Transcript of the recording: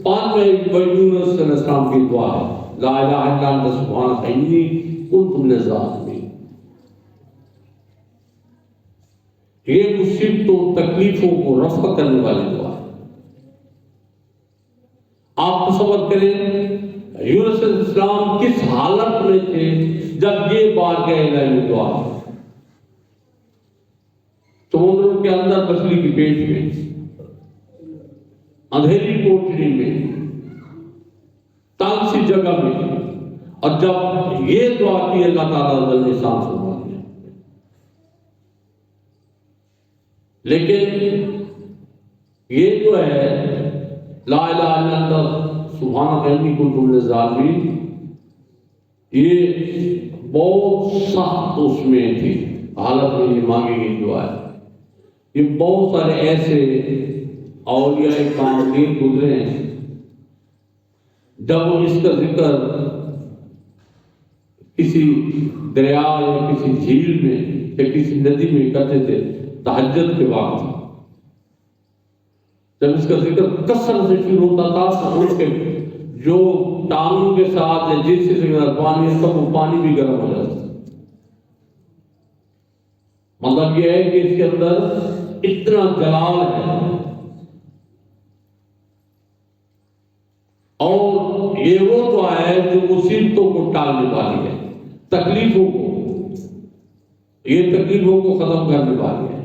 پانچویں یونس علیہ السلام کی دعا ہے، لا الہ الا انت سبحانک انی کنت من الظالمین۔ یہ مصیبتوں تکلیفوں کو رفع کرنے والی دعا ہے۔ آپ تصور کریں یونس علیہ السلام کس حالت میں تھے جب یہ بارگاہ الہی میں دعا ہے۔ سمندروں کے اندر مچھلی کی پیٹ میں، اندھیری کوٹری میں، تنگ سی جگہ میں، اور جب یہ دعا کی اللہ تعالیٰ نے سانس فرما دیا۔ لیکن یہ جو ہے لا الہ الا انت سبحانک انی کنت من الظالمین، یہ بہت سخت اس میں تھی حالت میں یہ مانگی گئی دعا ہے۔ یہ بہت سارے ایسے اولیاء کاملین گزرے ہیں جب وہ اس کا ذکر کسی دریا یا کسی جھیل میں یا کسی ندی میں کرتے تھے تہجد کے وقت، جب اس کا ذکر کثرت سے شروع ہوتا تھا تو ان کے جو ٹانگوں کے ساتھ یا جس سے پانی ہے تو وہ پانی بھی گرم ہو جاتا ہے۔ مطلب یہ ہے کہ اس کے اندر اتنا جلال ہے، اور یہ وہ دعا ہے جو مصیبتوں کو ٹالنے والی ہے، تکلیفوں کو، یہ تکلیفوں کو ختم کرنے والی ہے۔